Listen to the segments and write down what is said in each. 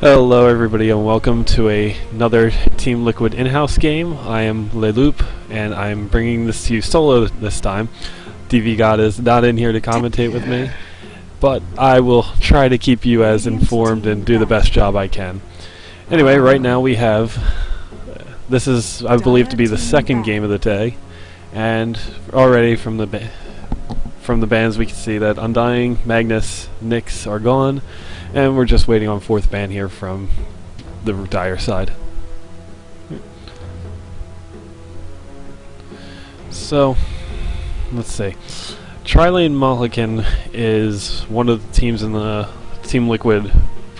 Hello everybody and welcome to another Team Liquid in-house game. I am Leloop and I'm bringing this to you solo this time. DV God is not in here to commentate with me, but I will try to keep you as informed and do the best job I can. Anyway, right now we have, this is I believe to be the second game of the day, and already from the bands we can see that Undying, Magnus, Nyx are gone. And we're just waiting on fourth ban here from the Dire side. So, let's see. TLIH Games is one of the teams in the Team Liquid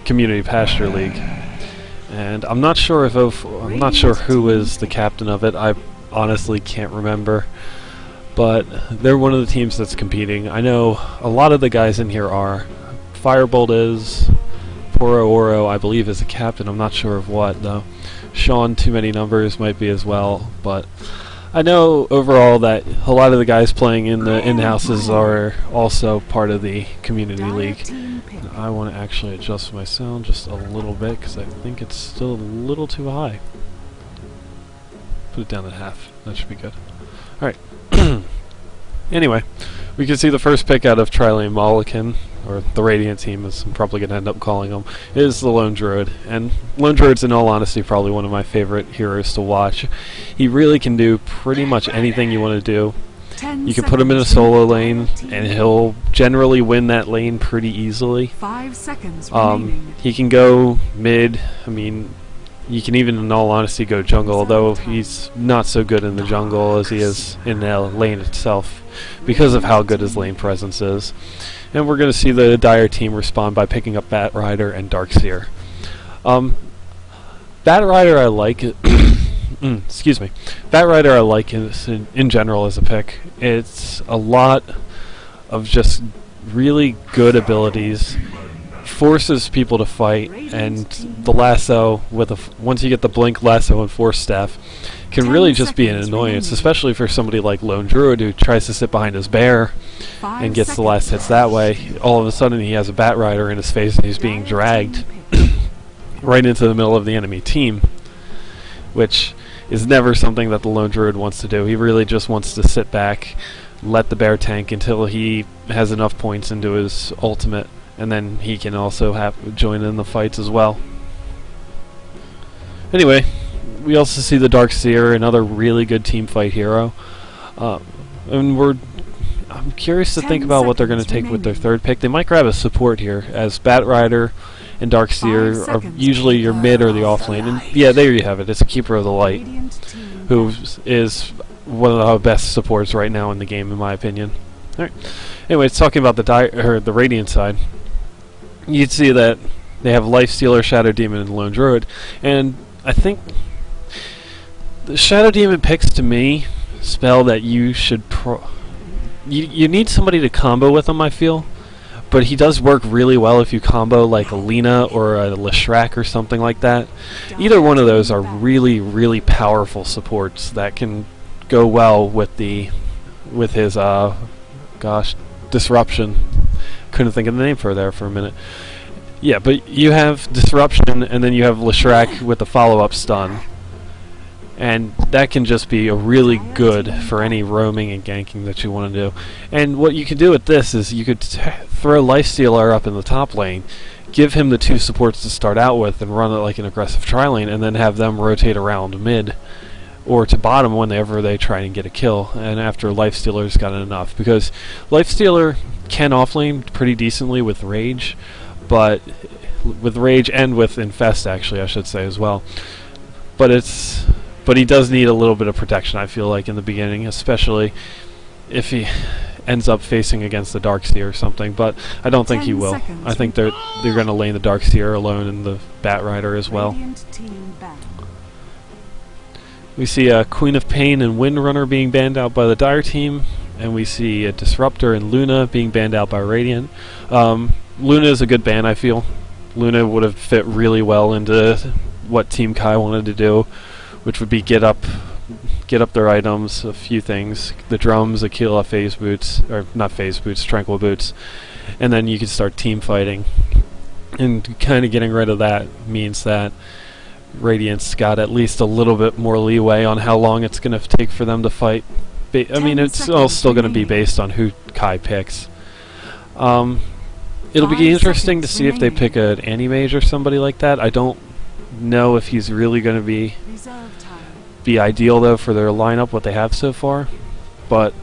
Community Pasture League, and I'm not sure who is the captain of it. I honestly can't remember, but they're one of the teams that's competing. I know a lot of the guys in here are. Firebolt is, Poro Oro I believe is a captain, I'm not sure of what though. Sean Too Many Numbers might be as well, but I know overall that a lot of the guys playing in the in-houses are also part of the community league. And I want to actually adjust my sound just a little bit because I think it's still a little too high. Put it down to half, that should be good. Alright. Anyway, we can see the first pick out of TLIH Games, or the Radiant team as I'm probably going to end up calling them, is the Lone Druid. And Lone Druid's in all honesty probably one of my favorite heroes to watch. He really can do pretty much anything you want to do. You can put him in a solo lane and he'll generally win that lane pretty easily. 5 seconds remaining. He can go mid, I mean, you can even in all honesty go jungle, although he's not so good in the jungle as he is in the lane itself because of how good his lane presence is. And we're going to see the Dire team respond by picking up Bat Rider and Darkseer. Bat Rider I like excuse me. Bat Rider I like in general as a pick. It's a lot of just really good abilities, forces people to fight, and the lasso with once you get the blink, lasso, and force staff can really just be an annoyance, especially for somebody like Lone Druid who tries to sit behind his bear and gets the last hits that way. All of a sudden he has a Bat Rider in his face and he's being dragged right into the middle of the enemy team, which is never something that the Lone Druid wants to do. He really just wants to sit back, let the bear tank until he has enough points into his ultimate, and then he can also join in the fights as well. Anyway, we also see the Darkseer, another really good team fight hero. And I'm curious to think about what they're going to take with their third pick. They might grab a support here, as Bat Rider and Darkseer are usually your mid or the off lane. And yeah, there you have it. It's a Keeper of the Light, who is one of the best supports right now in the game, in my opinion. Alright. Anyways, talking about the Radiant side, you'd see that they have Lifestealer, Shadow Demon, and Lone Druid, and I think the Shadow Demon picks to me spell that you should you need somebody to combo with him, I feel, but he does work really well if you combo like a Lina or a Leshrac or something like that. Either one of those are really, really powerful supports that can go well with his Disruption. Couldn't think of the name for a minute. Yeah, but you have Disruption and then you have Leshrac with a follow-up stun. And that can just be a really good for any roaming and ganking that you want to do. And what you can do with this is you could throw Lifestealer up in the top lane, give him the two supports to start out with, and run it like an aggressive tri-lane, and then have them rotate around mid or to bottom whenever they try and get a kill, and after Lifestealer's gotten enough. Because Lifestealer can offlane pretty decently with Rage, but with Rage and with Infest actually I should say as well. But he does need a little bit of protection, I feel like, in the beginning, especially if he ends up facing against the Darkseer or something, but I don't think he will. I think they're going to lane the Darkseer alone and the Bat Rider as well. We see a Queen of Pain and Windrunner being banned out by the Dire team, and we see a Disruptor and Luna being banned out by Radiant. Luna is a good ban, I feel. Luna would have fit really well into what Team Kai wanted to do, which would be get up their items, a few things, the drums, Aquila phase boots, or not phase boots, tranquil boots, and then you can start team fighting. And kind of getting rid of that means that Radiant's got at least a little bit more leeway on how long it's going to take for them to fight. I mean, it's all still going to be based on who Kai picks. It'll be interesting to see if they pick an anti-mage or somebody like that. I don't know if he's really going to be ideal, though, for their lineup, what they have so far. But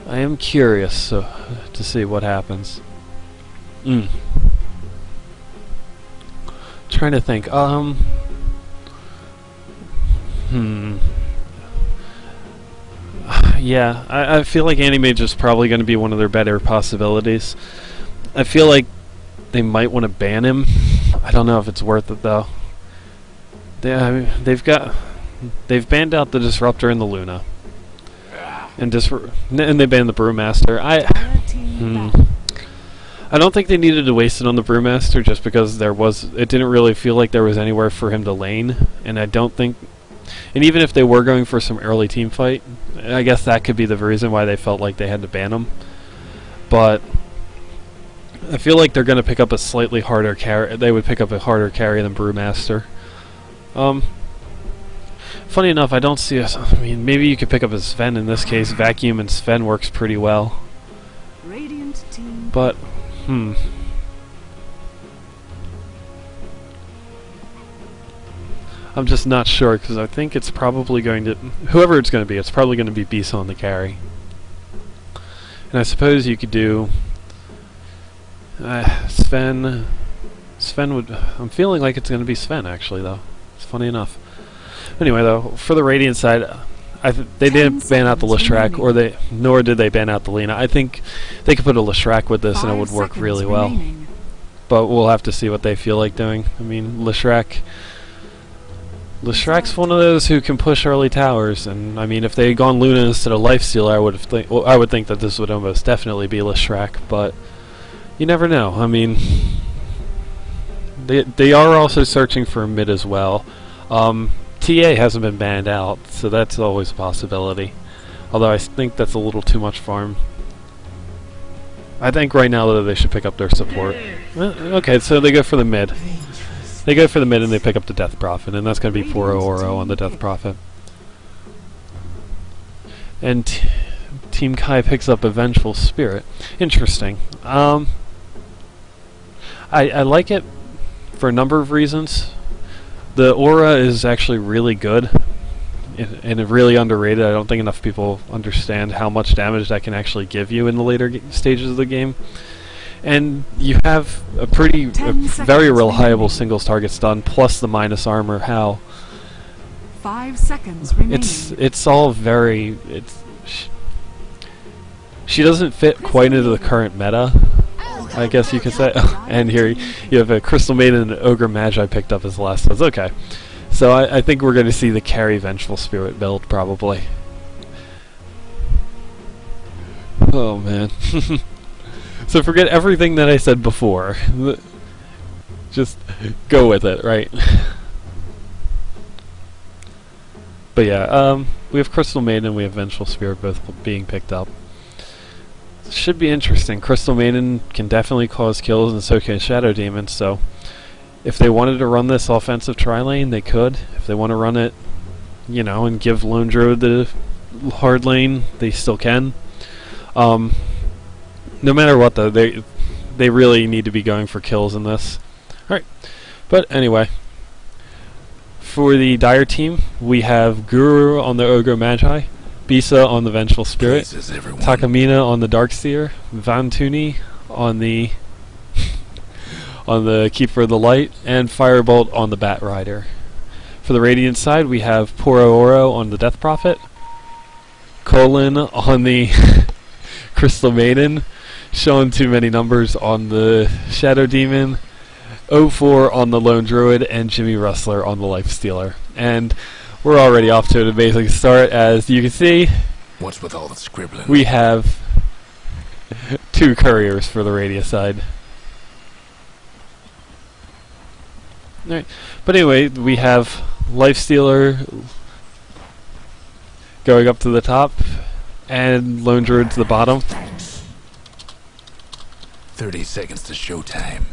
I am curious to see what happens. Trying to think. Yeah, I feel like Anti-Mage is probably going to be one of their better possibilities. I feel like they might want to ban him. I don't know if it's worth it though. They've banned out the Disruptor and the Luna, and they banned the Brewmaster. I don't think they needed to waste it on the Brewmaster just because it didn't really feel like there was anywhere for him to lane, and I don't think. And even if they were going for some early team fight, I guess that could be the reason why they felt like they had to ban him. But I feel like they're going to pick up a slightly harder carry. They would pick up a harder carry than Brewmaster. Funny enough, I don't see us. I mean, maybe you could pick up a Sven in this case. Vacuum and Sven works pretty well. Radiant team. But, I'm just not sure, because I think it's probably going to... Whoever it's going to be, it's probably going to be Bisa on the carry. And I suppose you could do... Sven would... I'm feeling like it's going to be Sven, actually, though. It's funny enough. Anyway, though, for the Radiant side, they didn't ban out the Leshrac, nor did they ban out the Lina. I think they could put a Leshrac with this, and it would work really well. But we'll have to see what they feel like doing. I mean, Leshrac's one of those who can push early towers, and I mean, if they had gone Luna instead of Lifestealer, I would think that this would almost definitely be Leshrac, but you never know. I mean, they are also searching for a mid as well. TA hasn't been banned out, so that's always a possibility. Although I think that's a little too much farm. I think right now that they should pick up their support. Okay, so they go for the mid. They go for the mid and they pick up the Death Prophet, and that's going to be 4 Oro on the Death Prophet. And Team Kai picks up a Vengeful Spirit. Interesting. I like it for a number of reasons. The aura is actually really good and really underrated. I don't think enough people understand how much damage that can actually give you in the later stages of the game. And you have a very reliable singles target stun plus the minus armor. How? 5 seconds remaining. It's all very. She doesn't fit quite into the current meta, I guess you could say. And here you have a Crystal Maiden and an Ogre Magi picked up as last ones. Okay. So I think we're going to see the carry Vengeful Spirit build, probably. Oh, man. So forget everything that I said before. Just go with it, right? But yeah, we have Crystal Maiden and we have Vengeful Spirit both being picked up. Should be interesting. Crystal Maiden can definitely cause kills, and so can Shadow Demon, so if they wanted to run this offensive tri-lane, they could. If they want to run it, you know, and give Lone Druid the hard lane, they still can. No matter what, though, they really need to be going for kills in this. Alright, but anyway, for the Dire team, we have Guru on the Ogre Magi, Bisa on the Vengeful Spirit, Takamina on the Darkseer, Vantuni on the Keeper of the Light, and Firebolt on the Bat Rider. For the Radiant side, we have Poro Oro on the Death Prophet, Colin on the Crystal Maiden, showing too many numbers on the Shadow Demon, 04 on the Lone Druid, and Jimmy Rustler on the Lifestealer. And we're already off to an amazing start. As you can see, what's with all the scribbling? We have 2 couriers for the Radiant side. Alright, but anyway, we have Lifestealer going up to the top, and Lone Druid to the bottom. 30 seconds to showtime.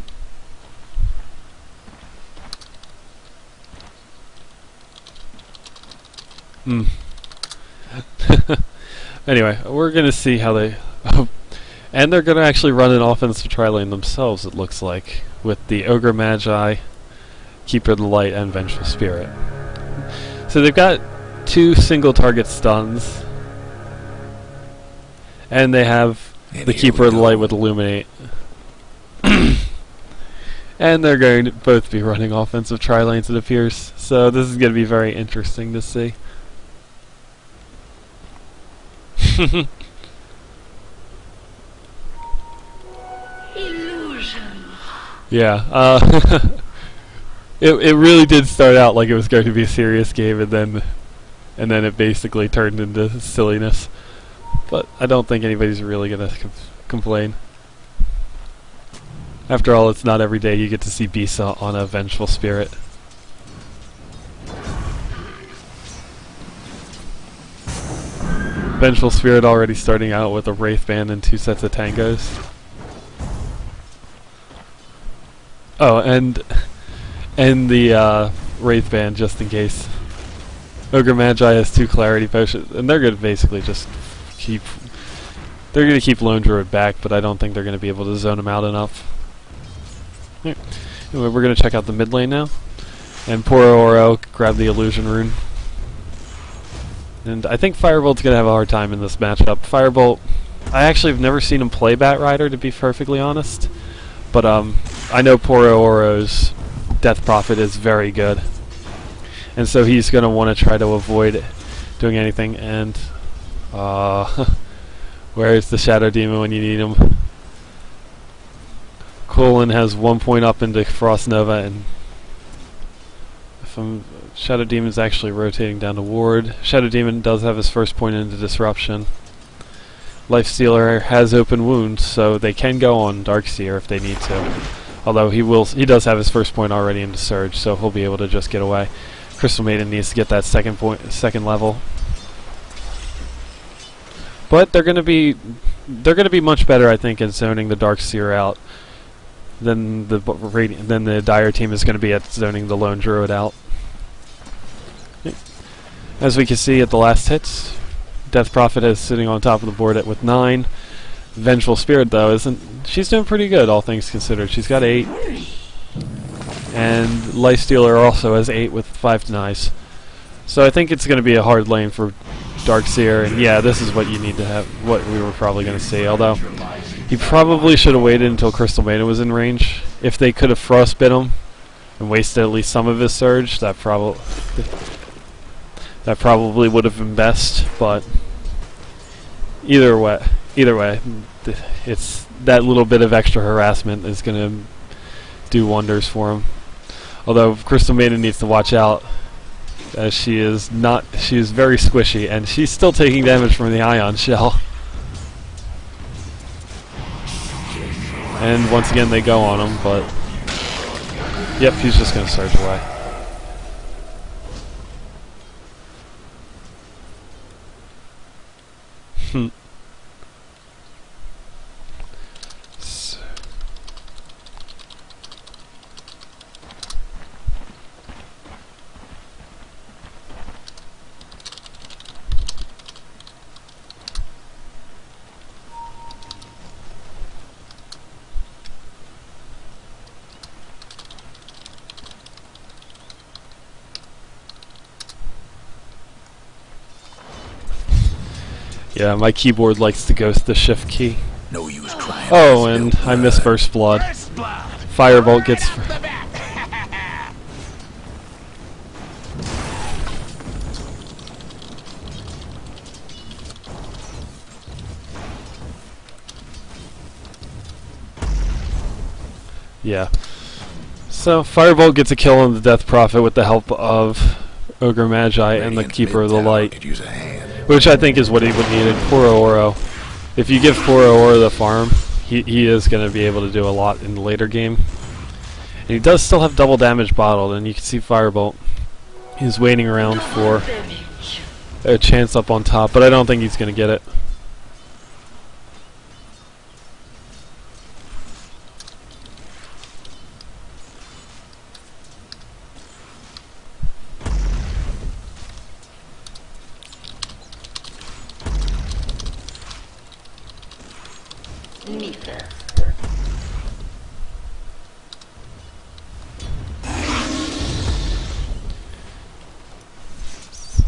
Hmm. Anyway, we're gonna see how they... and they're gonna actually run an offensive tri-lane themselves, it looks like, with the Ogre Magi, Keeper of the Light, and Vengeful Spirit. So they've got 2 single target stuns, and they have the Keeper of the Light with Illuminate. And they're going to both be running offensive tri-lanes, it appears. So this is going to be very interesting to see. Illusion. Yeah, it really did start out like it was going to be a serious game, and then it basically turned into silliness. But I don't think anybody's really going to complain. After all, it's not every day you get to see Bisa on a Vengeful Spirit. Vengeful Spirit already starting out with a Wraith Band and 2 sets of Tangos. Oh, and the Wraith Band, just in case. Ogre Magi has 2 Clarity Potions, and they're going to basically just keep... They're going to keep Lone Druid back, but I don't think they're going to be able to zone him out enough. Anyway, we're going to check out the mid lane now. And poor Oro grabbed the Illusion Rune. And I think Firebolt's going to have a hard time in this matchup. Firebolt, I actually have never seen him play Batrider, to be perfectly honest. But I know poor Oro's Death Prophet is very good. And so he's going to want to try to avoid doing anything. And where's the Shadow Demon when you need him? Colin has 1 point up into Frost Nova, and Shadow Demon's actually rotating down to Ward. Shadow Demon does have his first point into Disruption. Lifestealer has open wounds, so they can go on Darkseer if they need to. Although he does have his first point already into Surge, so he'll be able to just get away. Crystal Maiden needs to get that second level. But they're gonna be much better, I think, in zoning the Darkseer out than the Dire team is going to be at zoning the Lone Druid out. As we can see at the last hits, Death Prophet is sitting on top of the board with 9. Vengeful Spirit, though, she's doing pretty good, all things considered. She's got 8. And Lifestealer also has 8 with 5 denies. So I think it's going to be a hard lane for Darkseer, and yeah, this is what you need to have, what we were probably going to see, although he probably should have waited until Crystal Maiden was in range. If they could have frostbit him and wasted at least some of his surge, that probably would have been best, but either way, it's that little bit of extra harassment is going to do wonders for him. Although Crystal Maiden needs to watch out, as she is very squishy, and she's still taking damage from the Ion Shell. And once again they go on him, but yep, he's just going to surge away. Yeah, my keyboard likes to ghost the shift key. No use crying. Oh, and I missed First Blood. Firebolt gets... Yeah. So, Firebolt gets a kill on the Death Prophet with the help of Ogre Magi and the Keeper of the Light. Which I think is what he would need in poor Oro. If you give poor Oro the farm, he is going to be able to do a lot in the later game. And he does still have double damage bottled, and you can see Firebolt. He's waiting around for a chance up on top, but I don't think he's going to get it.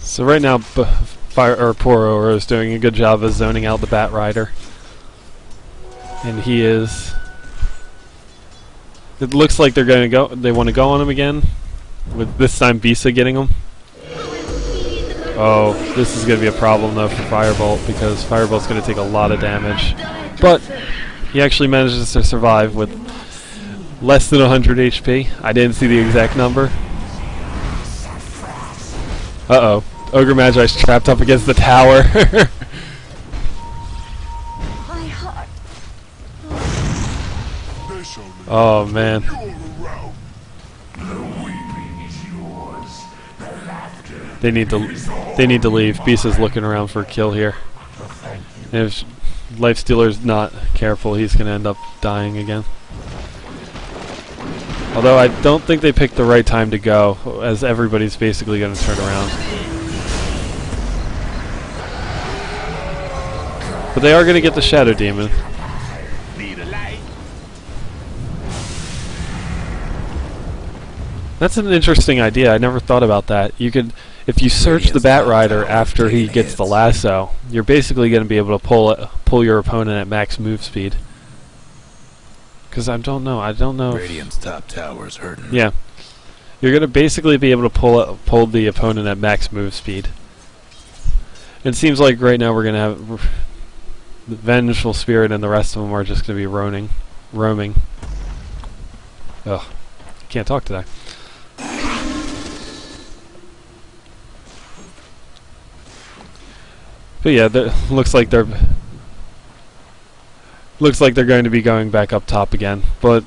So right now, poor Oro is doing a good job of zoning out the Bat Rider, and he is. It looks like they're going to go. They want to go on him again, with this time Bisa getting him. Oh, this is going to be a problem though for Firebolt, because Firebolt's going to take a lot of damage, but he actually manages to survive with less than 100 HP. I didn't see the exact number. Uh-oh. Ogre Magi's trapped up against the tower. Oh man. They need to leave. Bisa's looking around for a kill here. And if Lifestealer's not careful, he's gonna end up dying again. Although I don't think they picked the right time to go, as everybody's basically gonna turn around. But they are going to get the Shadow Demon. That's an interesting idea. I never thought about that. You could, if you search the Bat Rider after he gets the lasso, you're basically going to be able to pull your opponent at max move speed. Because I don't know. Radiant's top tower's hurting. Yeah, you're going to basically be able to pull the opponent at max move speed. It seems like right now we're going to have. The Vengeful Spirit and the rest of them are just going to be roaming. Ugh, can't talk today. But yeah, looks like they're going to be going back up top again, but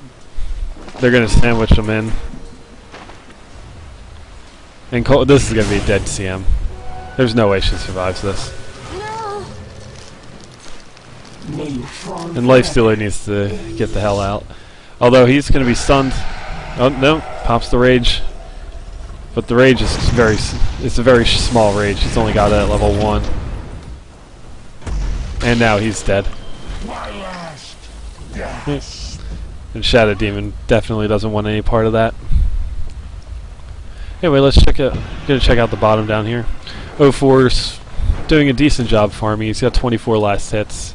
they're going to sandwich them in. And this is going to be a dead CM. There's no way she survives this. And Lifestealer needs to get the hell out. Although he's going to be stunned. Oh no, pops the rage. But the rage is it's a very small rage. He's only got it at level 1. And now he's dead. And Shadow Demon definitely doesn't want any part of that. Anyway, let's gonna check out the bottom down here. 04's doing a decent job farming. He's got 24 last hits.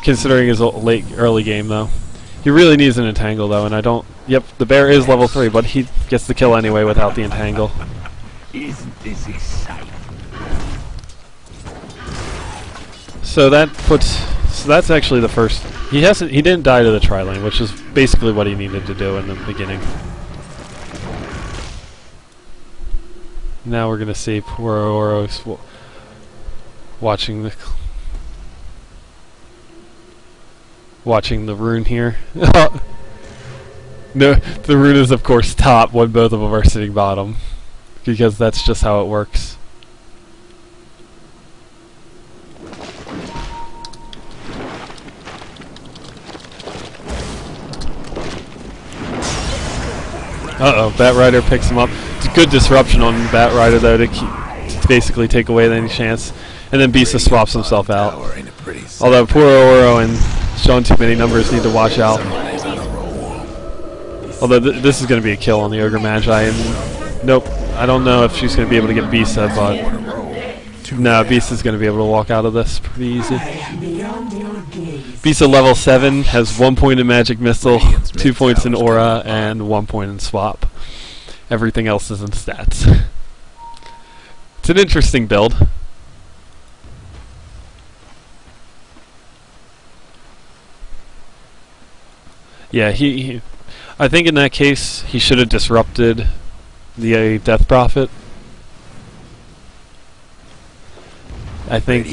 Considering his early game, though. He really needs an Entangle, though, and I don't... Yep, the bear is level 3, but he gets the kill anyway without the Entangle. Isn't this exciting? So that's actually the first... He didn't die to the Tri-Lane, which is basically what he needed to do in the beginning. Now we're going to see poor Oro's watching the rune here. No, the rune is of course top when both of them are sitting bottom, because that's just how it works. Uh-oh, Bat Rider picks him up. It's a good disruption on Bat Rider though to basically take away any chance. And then Bisa swaps himself out. Although poor Oro and showing too many numbers need to watch out. Although this is going to be a kill on the Ogre Magi. And nope, I don't know if she's going to be able to get Bisa, but no, Bisa's going to be able to walk out of this pretty easy. Bisa level 7 has 1 point in Magic Missile, 2 points in Aura, and 1 point in Swap. Everything else is in stats. It's an interesting build. Yeah, I think in that case he should have disrupted the Death Prophet. I think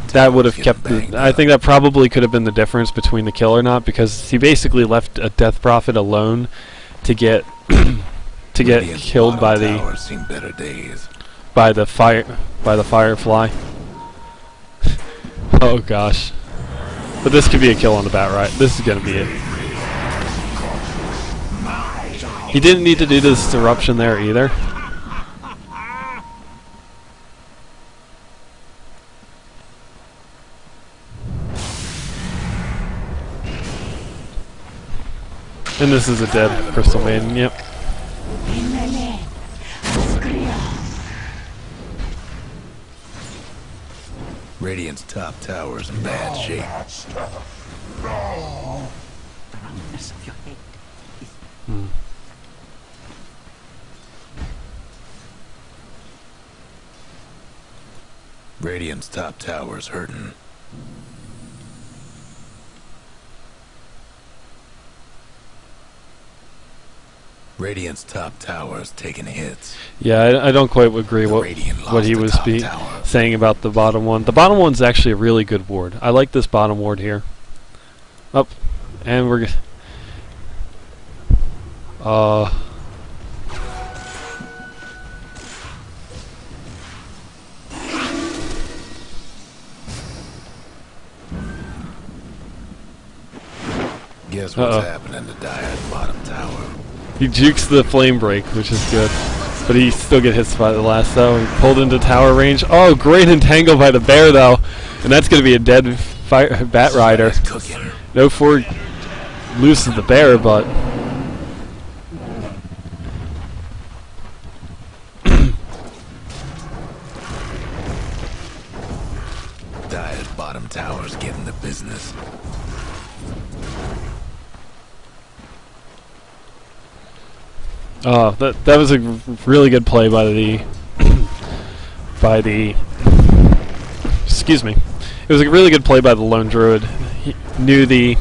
that would have kept. I think that probably could have been the difference between the kill or not, because he basically left a Death Prophet alone to get killed by the Firefly. Oh gosh! But this could be a kill on the Bat Rider. This is gonna be it. He didn't need to do this disruption there either. And this is a dead Crystal Maiden, yep. Radiant's top tower's in bad shape. Radiant's top tower's hurting. Radiant's top tower's taking hits. Yeah, I don't quite agree what he was saying about the bottom one. The bottom one's actually a really good ward. I like this bottom ward here. Up, and we're Guess what's happening to Dire's bottom tower? He jukes the flame break, which is good. But he still get hit by the lasso. He pulled into tower range. Oh, great entangle by the bear, though. And that's going to be a dead Bat Rider. No 4 loses the bear, but... Dire's bottom tower's getting the business. Oh, that was a really good play by the excuse me. It was a really good play by the lone druid. He knew the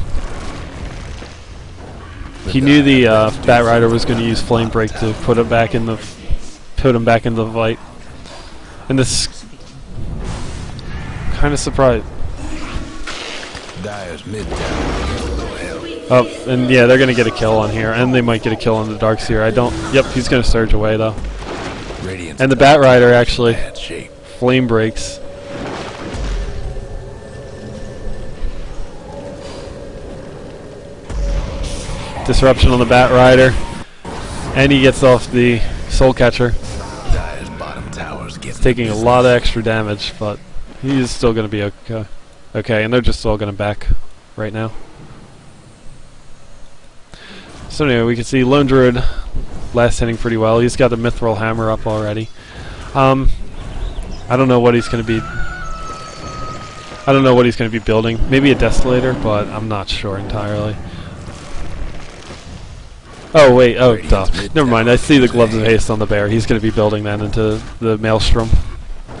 Bat Rider was going to use flame break to put him back in the fight. And this kind of surprised. Dire's mid tower. Oh, and yeah, they're going to get a kill on here, and they might get a kill on the Darkseer. Yep, he's going to surge away, though. And the Bat Rider actually flame breaks. Disruption on the Bat Rider, and he gets off the Soul Catcher. He's taking a lot of extra damage, but he's still going to be okay. Okay, and they're just all going to back right now. So anyway, we can see Lone Druid last hitting pretty well. He's got the Mithril Hammer up already. I don't know what he's going to be. I don't know what he's going to be building. Maybe a Desolator, but I'm not sure entirely. Oh wait, oh duh. Never mind. I see the Gloves of Haste on the bear. He's going to be building that into the Maelstrom.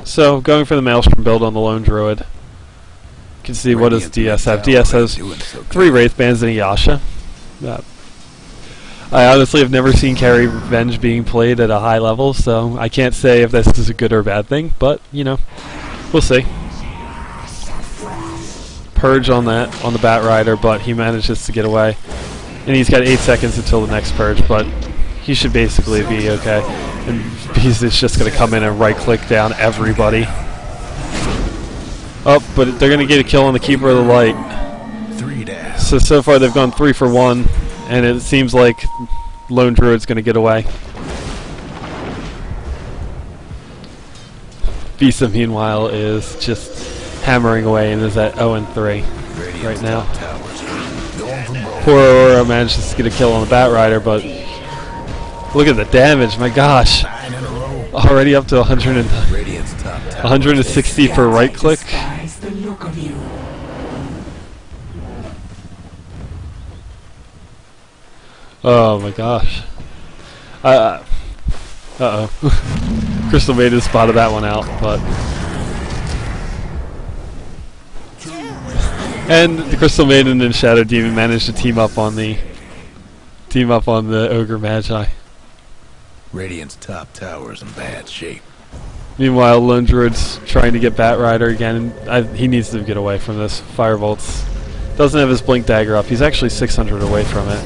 So going for the Maelstrom build on the Lone Druid. You can see what does DS have. DS has 3 Wraith Bands and a Yasha. I honestly have never seen Carry Revenge being played at a high level, so I can't say if this is a good or bad thing, but, you know, we'll see. Purge on the Bat Rider, but he manages to get away. And he's got 8 seconds until the next Purge, but he should basically be okay. And Beast is just going to come in and right-click down everybody. Oh, but they're going to get a kill on the Keeper of the Light. So far they've gone 3 for 1. And it seems like Lone Druid's going to get away. Visa, meanwhile, is just hammering away and is at 0-3 right now. Poor Aurora manages to get a kill on the Bat Rider, but look at the damage, my gosh. Already up to 160 for right click. Oh my gosh. Uh-oh. Crystal Maiden spotted that one out, but... And the Crystal Maiden and Shadow Demon managed to team up on the Ogre Magi. Radiant's top tower's in bad shape. Meanwhile, Lone Druid's trying to get Bat Rider again, and he needs to get away from this. Firebolt's doesn't have his Blink Dagger up. He's actually 600 away from it.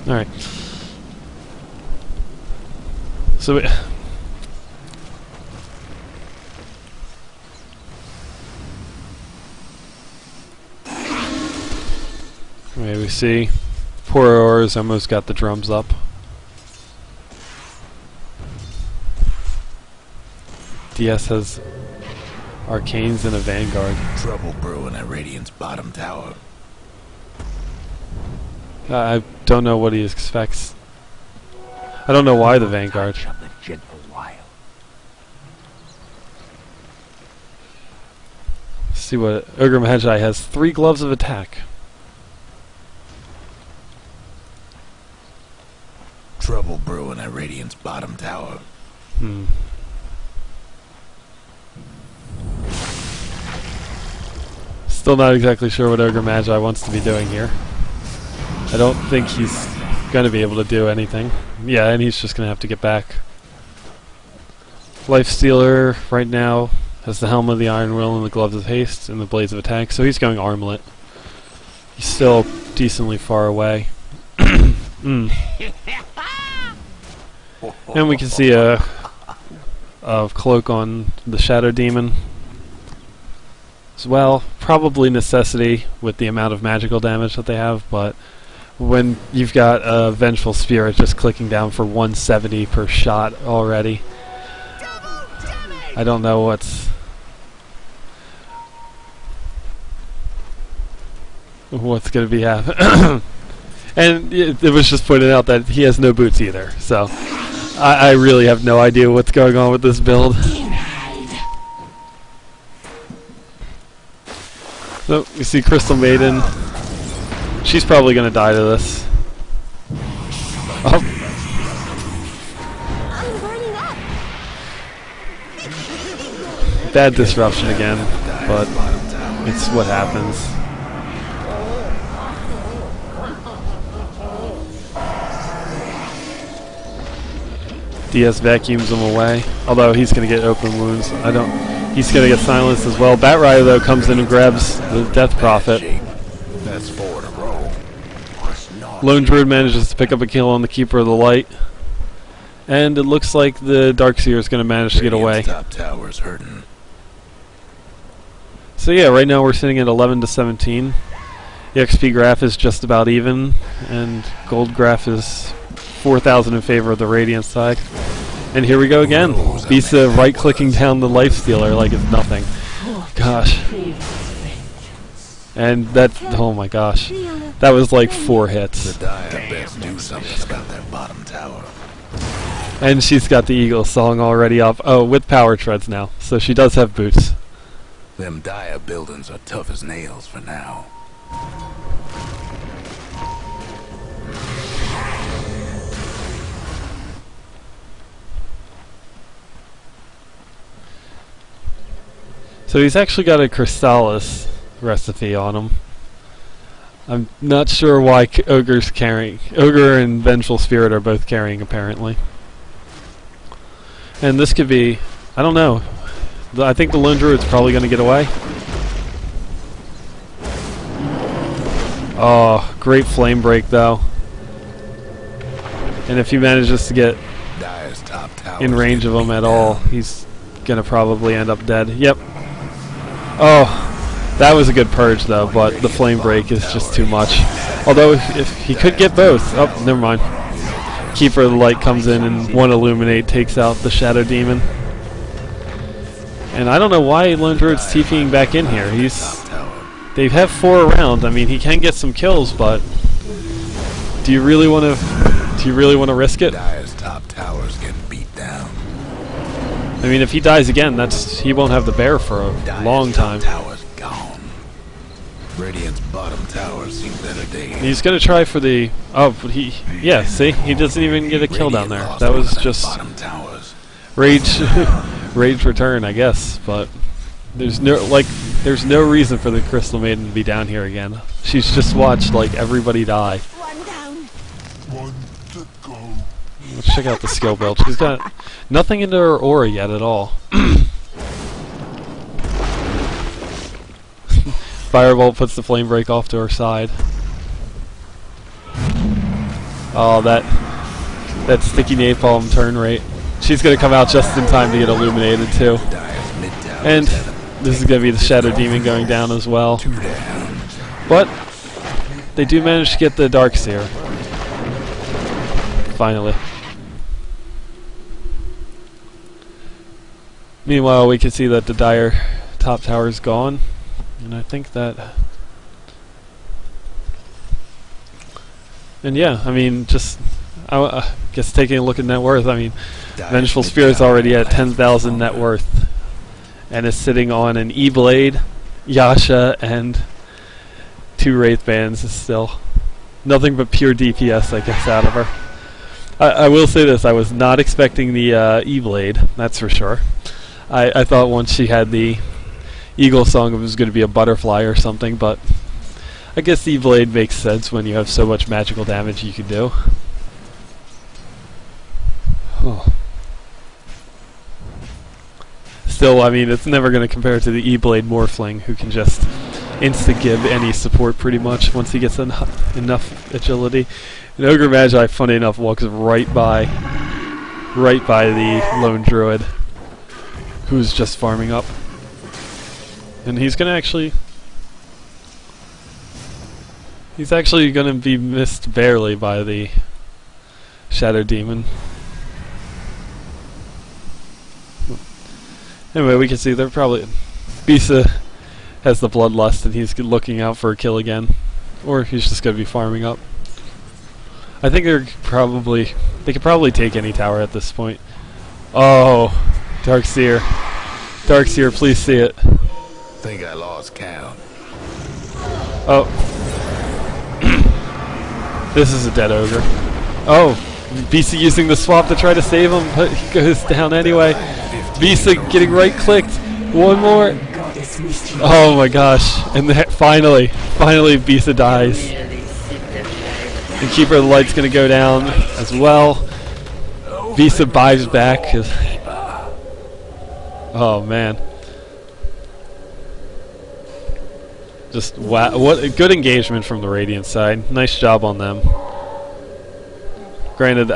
Alright. So Okay, we see poor Auror's almost got the drums up. DS has Arcanes and a Vanguard. Trouble brewing at Radiant's bottom tower. I don't know what he expects. I don't know why the Vanguard. Of the gentle wild. See what Ogre Magi has 3 gloves of attack. Trouble brewing at Radiant's bottom tower. Still not exactly sure what Ogre Magi wants to be doing here. I don't think he's going to be able to do anything. Yeah, and he's just going to have to get back. Lifestealer right now has the Helm of the Iron Will and the Gloves of Haste and the Blades of Attack, so he's going Armlet. He's still decently far away. And we can see a cloak on the Shadow Demon as well. Probably necessity with the amount of magical damage that they have, but when you've got a Vengeful Spirit just clicking down for 170 per shot already, I don't know what's going to be happening. And it was just pointed out that he has no boots either, so I really have no idea what's going on with this build. So you see Crystal Maiden. She's probably going to die to this. Oh. Bad disruption again, but it's what happens. DS vacuums him away, although he's going to get open wounds. He's going to get silenced as well. Bat Rider, though, comes in and grabs the Death Prophet. That's 4 in a row. Lone Druid manages to pick up a kill on the Keeper of the Light. And it looks like the Darkseer is going to manage to get away. Top tower's hurting. So yeah, right now we're sitting at 11 to 17. The XP graph is just about even, and gold graph is 4,000 in favor of the Radiant side. And here we go again. Bisa right-clicking down the Lifestealer like it's nothing. Gosh. And that, oh my gosh. That was like 4 hits. The Dire best do something about that bottom tower. And she's got the Eagle Song already up. Oh, with power treads now. So she does have boots. Them Dire buildings are tough as nails for now. So he's actually got a Crystallis recipe on him. I'm not sure why Ogre's carrying. Ogre and Vengeful Spirit are both carrying, apparently. And this could be, I don't know. I think the Lone Druid's probably going to get away. Oh, great flame break, though. And if he manages to get Dire's top tower in range of him at all, he's going to probably end up dead. Yep. Oh, that was a good purge, though, but the flame break is just too much. Although, if he could get both... Oh, never mind. Keeper of the Light comes in and 1 Illuminate takes out the Shadow Demon. And I don't know why Lone Druid's TPing back in here. They have 4 around. I mean, he can get some kills, but do you really want to risk it? Dire's top tower's getting beat down. I mean, if he dies again, he won't have the bear for a long time. Tower's gone. Radiant's bottom tower's seen better days. He's gonna try for the. Oh, but yeah. See, he doesn't even get a kill down there. That was just rage return, I guess. But there's no reason for the Crystal Maiden to be down here again. She's just watched like everybody die. One down. One to go. Let's check out the skill build. She's got nothing into her aura yet at all. Firebolt puts the flame break off to her side. Oh, that sticky napalm turn rate. She's gonna come out just in time to get illuminated too. And this is gonna be the Shadow Demon going down as well. But they do manage to get the Darkseer. Finally. Meanwhile, we can see that the Dire top tower is gone, and I think that... And yeah, I mean, just... I guess taking a look at net worth, I mean, Vengeful Spear is already at 10,000 net worth, and is sitting on an E-Blade, Yasha, and 2 Wraith Bands. Is still nothing but pure DPS, I guess, out of her. I will say this, I was not expecting the E-Blade, that's for sure. I thought once she had the Eagle Song it was going to be a butterfly or something, but I guess E-Blade makes sense when you have so much magical damage you can do. Oh. Still, I mean, it's never going to compare to the E-Blade Morphling, who can just insta-give any support pretty much once he gets enough agility. And Ogre Magi, funny enough, walks right by the Lone Druid, who's just farming up. And he's going to actually... He's actually going to be missed barely by the Shadow Demon. Anyway, we can see they're probably... Bisa has the Bloodlust and he's looking out for a kill again. Or he's just going to be farming up. I think they could probably take any tower at this point. Oh, Darkseer. Darkseer, please see it. Think I lost count. Oh. This is a dead ogre. Oh, Bisa using the swap to try to save him, but he goes down anyway. Bisa getting right-clicked. One more. Oh my gosh. And finally Bisa dies. And Keeper of the Light's going to go down as well. Bisa buys back. Oh man. Just wow. What a good engagement from the Radiant side. Nice job on them. Granted,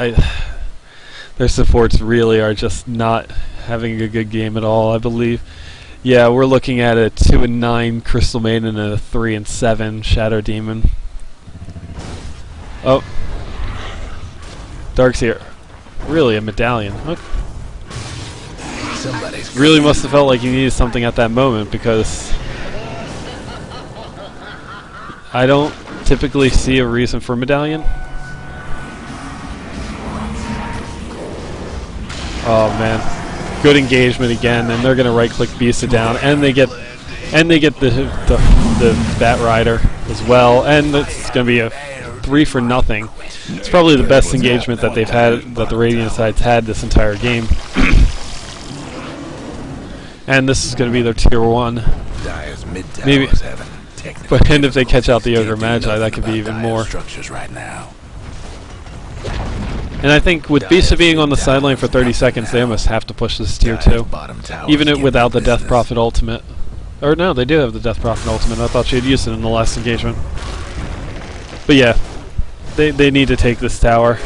their supports really are just not having a good game at all, I believe. Yeah, we're looking at a 2-9 Crystal Maiden and a 3-7 Shadow Demon. Oh. Darkseer. Really, a medallion. Okay. Really must have felt like he needed something at that moment, because I don't typically see a reason for medallion. Oh man, good engagement again, and they're gonna right-click Bisa down, and they get the Bat Rider as well, and it's gonna be a 3 for nothing. It's probably the best engagement that they've had, that the Radiant side's had this entire game. And this is gonna be their tier 1. Maybe. But and if they catch out the Ogre Magi, that could be even more. And I think with Bisa being on the sideline for 30 seconds, they almost have to push this tier 2. Even without the Death Prophet ultimate. Or no, they do have the Death Prophet ultimate. I thought she had used it in the last engagement. But yeah, they need to take this tower.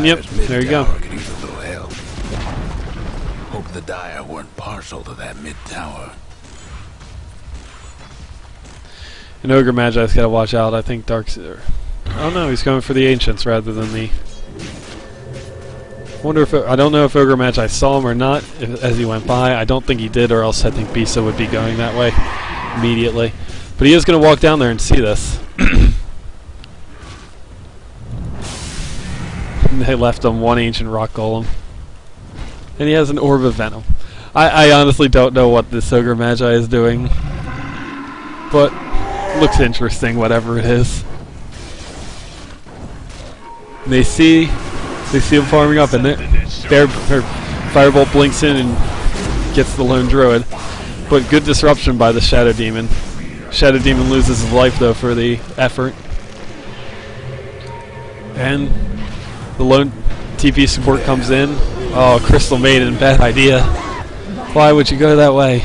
Yep, there you go. Hope the Dire weren't partial to that mid tower. And Ogre Magi's gotta watch out. I think Darkseer. Oh no, he's going for the Ancients rather than the... Wonder if I don't know if Ogre Magi saw him or not as he went by. I don't think he did, or else I think Bisa would be going that way immediately. But he is going to walk down there and see this. And they left him one Ancient Rock Golem. And he has an Orb of Venom. I honestly don't know what this Ogre Magi is doing. But looks interesting, whatever it is. And they see him farming up, and their Firebolt blinks in and gets the Lone Druid. But good disruption by the Shadow Demon. Shadow Demon loses his life, though, for the effort. And the Lone TP support comes in. Oh, Crystal Maiden, bad idea. Why would you go that way?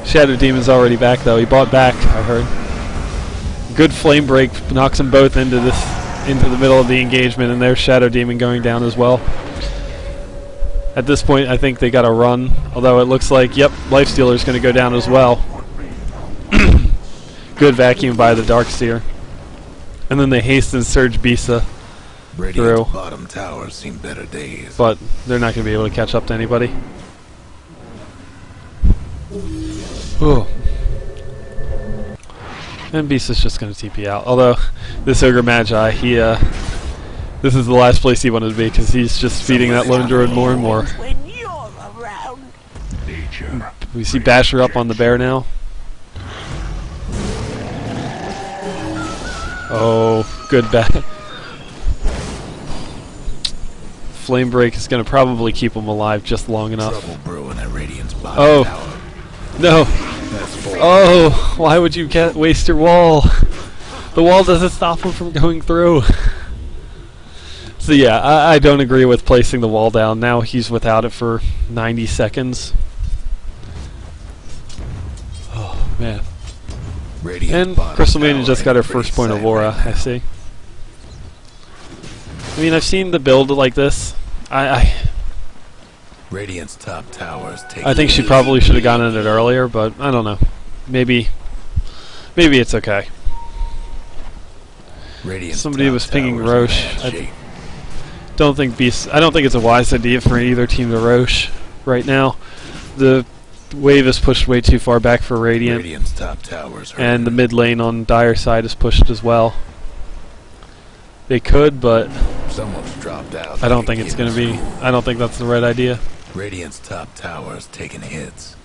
Shadow Demon's already back, though. He bought back, I heard. Good flame break knocks them both into the middle of the engagement, and there's Shadow Demon going down as well. At this point, I think they got to run. Although it looks like, yep, Lifestealer's going to go down as well. Good vacuum by the Darkseer. And then they hasten Surge Bisa through. Radiant's bottom towers seen better days. But they're not going to be able to catch up to anybody. Ooh. And Bisa's just going to TP out. Although, this Ogre Magi, this is the last place he wanted to be because he's just feeding that lone druid more and more. When you're around. Nature. We see Basher up on the bear now. Oh, good bat. Flame Break is going to probably keep him alive just long enough. Trouble brewing at Radiant's bottom tower. No. That's four. Oh, why would you waste your wall? The wall doesn't stop him from going through. So yeah, I don't agree with placing the wall down. Now he's without it for 90 seconds. Oh, man. And Crystal Maiden just got her first point of Aura, I see. I mean, I've seen the build like this. Radiant's top towers take I think she probably should have gotten it earlier, but I don't know. Maybe it's okay. Radiant's Somebody top was pinging towers Roche. in bad shape. I don't think it's a wise idea for either team to Roche right now. The wave is pushed way too far back for Radiant. Radiant's top towers are And the mid lane on Dire side is pushed as well. They could, but someone's dropped out. I don't think it's going to be. I don't think that's the right idea. Radiant's top towers taking hits.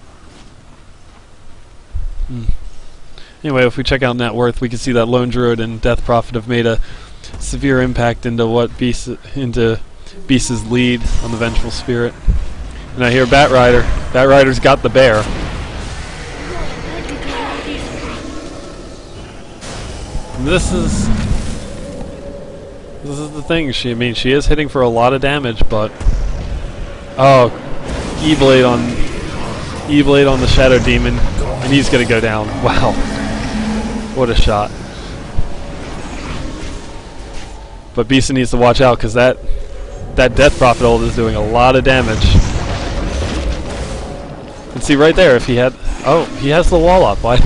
Anyway, if we check out net worth, we can see that Lone Druid and Death Prophet have made a severe impact into Beast's lead on the Vengeful Spirit. And I hear Bat Rider. Bat Rider's got the bear. And this is the thing. She is hitting for a lot of damage, but E-Blade on the Shadow Demon, and he's gonna go down. Wow, what a shot! But Bisa needs to watch out because that Death Prophet ult is doing a lot of damage. And see right there, if he had, he has the wall up. Why?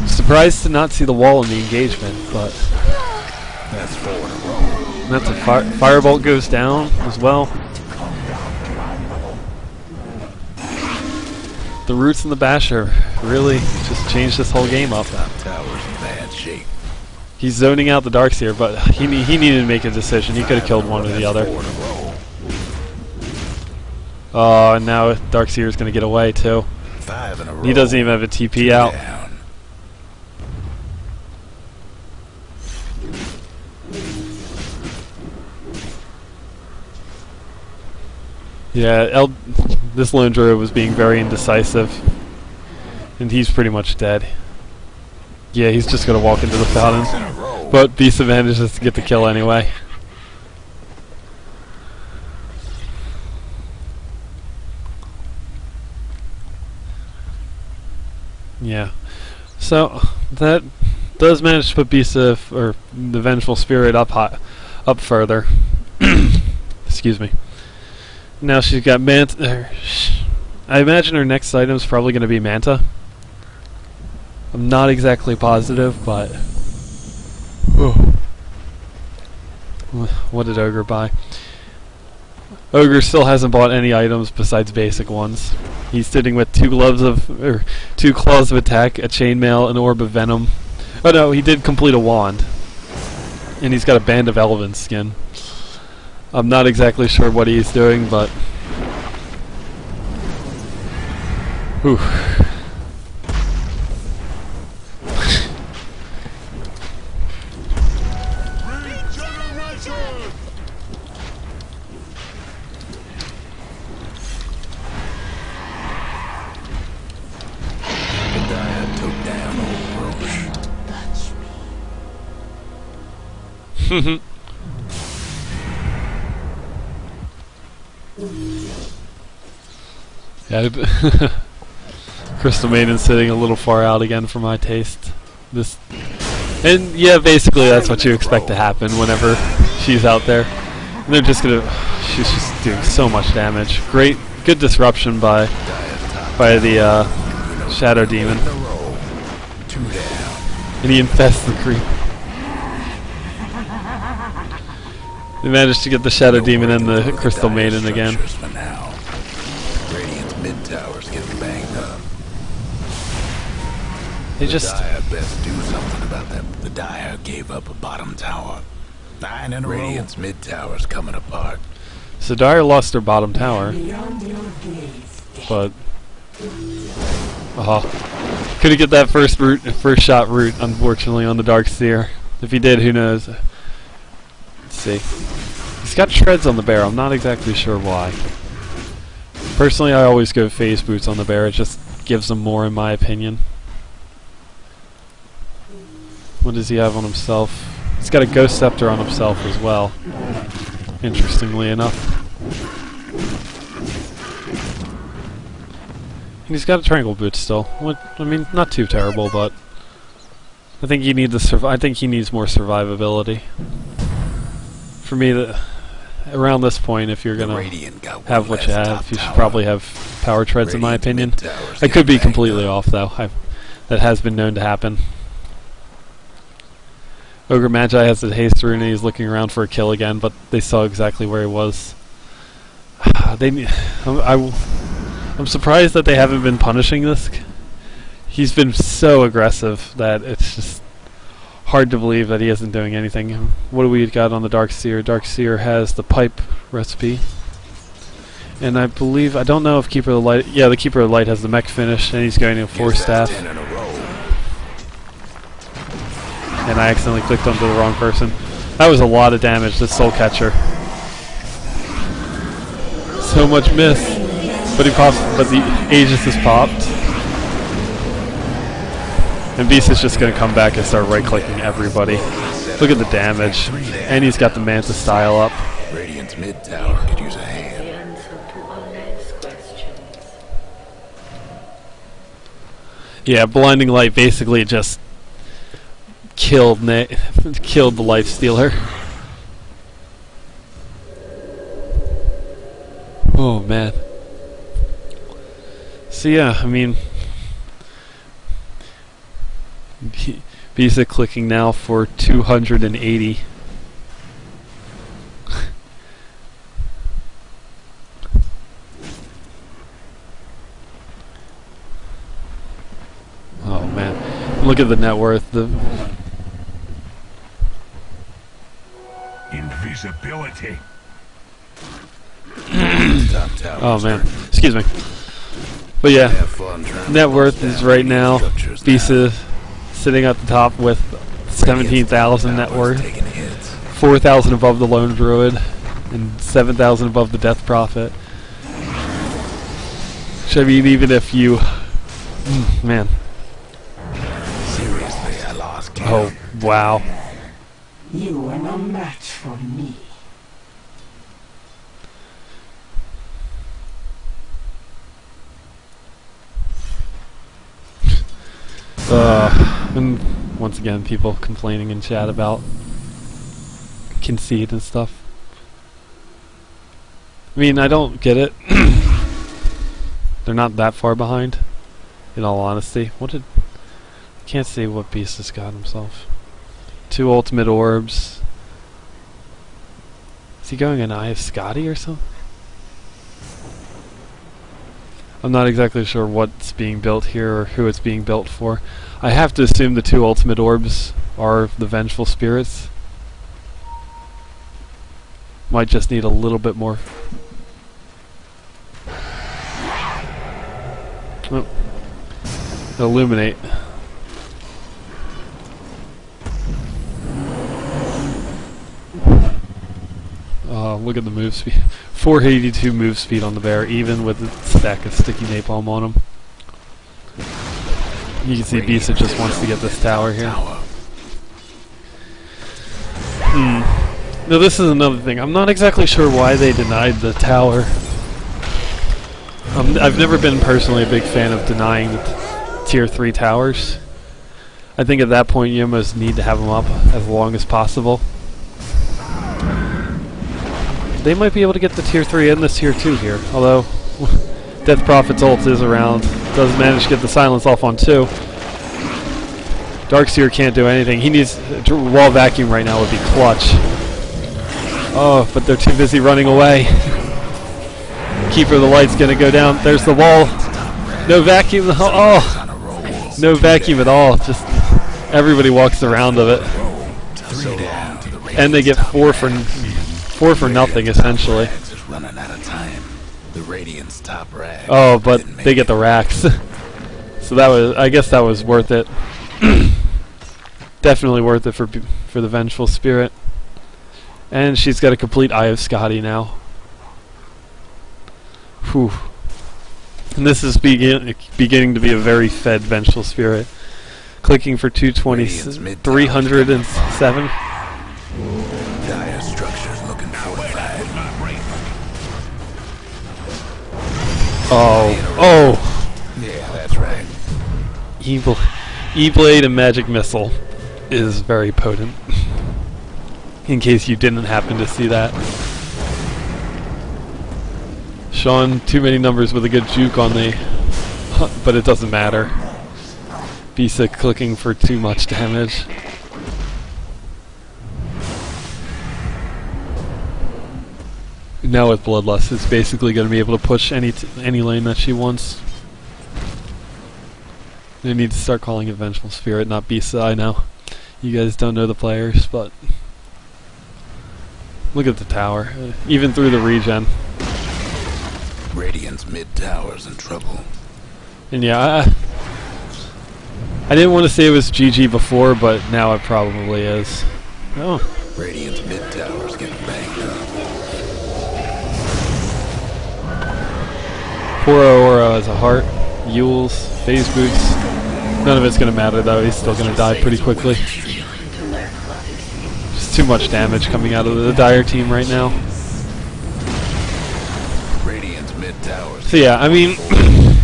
Surprised to not see the wall in the engagement, but That's four in a row. and that's a Firebolt goes down as well. The Roots and the Basher really just changed this whole game up. Top towers in bad shape. He's zoning out the Darkseer, but he needed to make a decision. He could have killed one or the other. Four in a row. Oh, and now Darkseer is going to get away too. 5 in a row. He doesn't even have a TP out. Down. Yeah, this Lone Druid was being very indecisive, and he's pretty much dead. Yeah, he's just going to walk into the fountain. 6 in a row. But Beast manages to get the kill anyway. Yeah. So that does manage to put Beast or the Vengeful Spirit up further. Excuse me. Now she's got Manta. I imagine her next item is probably going to be Manta. I'm not exactly positive, but what did Ogre buy? Ogre still hasn't bought any items besides basic ones. He's sitting with 2 claws of attack, a chainmail, an orb of venom. Oh no, he did complete a wand, and he's got a Band of Elven skin. I'm not exactly sure what he's doing, but whew. Took down old Roche. Yeah, Crystal Maiden's sitting a little far out again for my taste. And yeah, basically that's what you expect to happen whenever she's out there. And they're just gonna. She's just doing so much damage. Great, good disruption by the Shadow Demon. And he infests the creep. They managed to get the Shadow Demon and the Crystal Maiden again. Radiant's mid towers getting banged up. They just. Dire best do something about that. The Dire gave up a bottom tower. 9 in a row. Radiant's mid tower's coming apart. So Dire lost their bottom tower, but couldn't get that first shot root, unfortunately, on the Darkseer. If he did, who knows? Let's see. He's got shreds on the bear. I'm not exactly sure why. Personally, I always go phase boots on the bear. It just gives them more, in my opinion. What does he have on himself? He's got a Ghost Scepter on himself as well, interestingly enough. And he's got a Triangle Boot still. I mean, not too terrible, but I think you need I think he needs more survivability. For me, around this point, if you're gonna have what you have, you should probably have Power Treads, in my opinion. I could be completely off, though. That has been known to happen. Ogre Magi has the haste rune and he's looking around for a kill again, but they saw exactly where he was. I'm surprised that they haven't been punishing this. He's been so aggressive that it's just hard to believe that he isn't doing anything. What do we got on the Darkseer? Darkseer has the pipe recipe. And I believe, I don't know if Keeper of the Light, yeah, the Keeper of the Light has the mech finish, and he's going to Force Staff. And I accidentally clicked onto the wrong person. That was a lot of damage, this Soul Catcher. So much miss. But he pops, but the Aegis has popped. And Beast is just going to come back and start right-clicking everybody. Look at the damage. And he's got the Manta style up. Radiant's mid tower could use a hand. Yeah, Blinding Light basically just killed killed the Life Stealer. Oh man. So yeah, I mean, Visa clicking now for 280. Oh man, look at the net worth. Invisibility. Oh man, excuse me. But yeah, net worth is right now Visa sitting at the top with 17,000 net worth, 4,000 above the Lone Druid, and 7,000 above the Death Prophet. Which, I mean, even if you, man. Seriously, I lost. Oh wow. You are no match for me. And once again, people complaining in chat about concede and stuff. I mean, I don't get it. They're not that far behind, in all honesty. I can't see what Beast has got himself. 2 ultimate orbs. Is he going an Eye of Scotty or something? I'm not exactly sure what's being built here or who it's being built for. I have to assume the 2 ultimate orbs are the Vengeful Spirits. Might just need a little bit more. Oh. Illuminate. Look at the move speed. 482 move speed on the bear, even with a stack of sticky napalm on him. You can see Bisa just wants to get this tower here. Now this is another thing. I'm not exactly sure why they denied the tower. I've never been personally a big fan of denying the tier 3 towers. I think at that point you almost need to have them up as long as possible. they might be able to get the tier 3 and this tier 2 here. Although, Death Prophet's ult is around. Does manage to get the silence off on 2. Darkseer can't do anything. He needs wall vacuum right now would be clutch. Oh, but they're too busy running away. Keeper of the Light's gonna go down. There's the wall. No vacuum. Oh, no vacuum at all. Just everybody walks around of it, and they get four for nothing essentially. Oh, but they get the racks. So that was, I guess, that was worth it. Definitely worth it for the Vengeful Spirit. And she's got a complete Eye of Scotty now. Whew. And this is beginning to be a very fed Vengeful Spirit. Clicking for 307. Dire structures looking fortified. Oh. Yeah, that's right. E-Blade and Magic Missile is very potent. In case you didn't happen to see that. Sean, too many numbers with a good juke on the... but it doesn't matter. Bisa clicking for too much damage. Now with Bloodlust, it's basically going to be able to push any lane that she wants. They need to start calling it Vengeful Spirit, not Bisa. I know you guys don't know the players, but look at the tower. Even through the regen. Radiant's mid tower's in trouble. And yeah, I didn't want to say it was GG before, but now it probably is. Oh. Radiant's mid tower's getting banged up. Poor Aurora has a heart, Yules, phase boots. None of it's going to matter though, he's still going to die pretty quickly. Just too much damage coming out of the Dire team right now. Radiant's mid tower's. So yeah, I mean,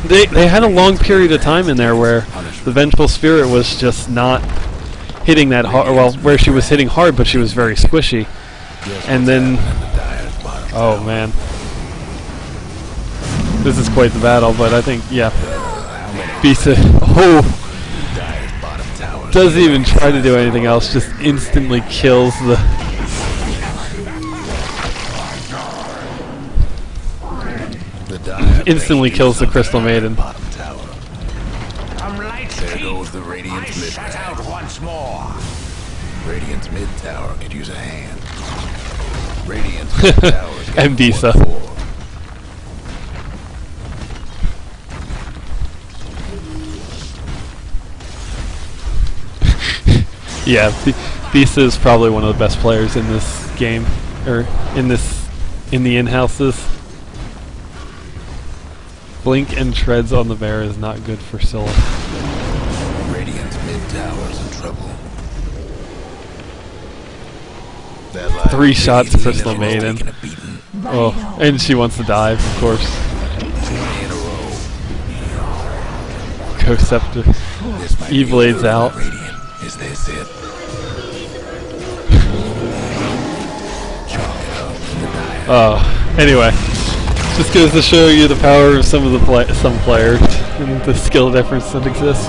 they had a long period of time in there where the Vengeful Spirit was just not hitting that hard, well, where she was hitting hard, but she was very squishy. And then, oh man. This is quite the battle, but I think, yeah, Bisa, doesn't even try to do anything else, just instantly kills the... instantly kills the Crystal Maiden. There goes the Radiant's mid tower. Once more. Radiant's mid tower could use a hand. Radiant's mid tower's got And Bisa. Yeah, Bisa is probably one of the best players in this game, or in the in-houses. Blink and treads on the bear is not good for Scylla. Radiant's mid tower's in trouble. 3 shots, Crystal Maiden. Oh, and she wants to dive, of course. Ghost Scepter. E-Blade's out. Is this it? Anyway, just goes to show you the power of some of the some players and the skill difference that exists.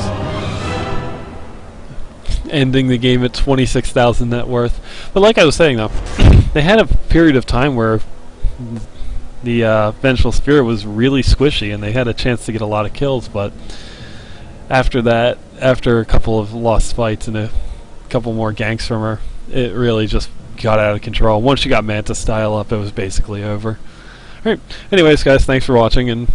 Ending the game at 26,000 net worth. But like I was saying though, they had a period of time where the Vengeful Spirit was really squishy and they had a chance to get a lot of kills, but after that, after a couple of lost fights and a couple more ganks from her, it really just got out of control. Once she got Manta style up, it was basically over. Alright, anyways guys, thanks for watching, and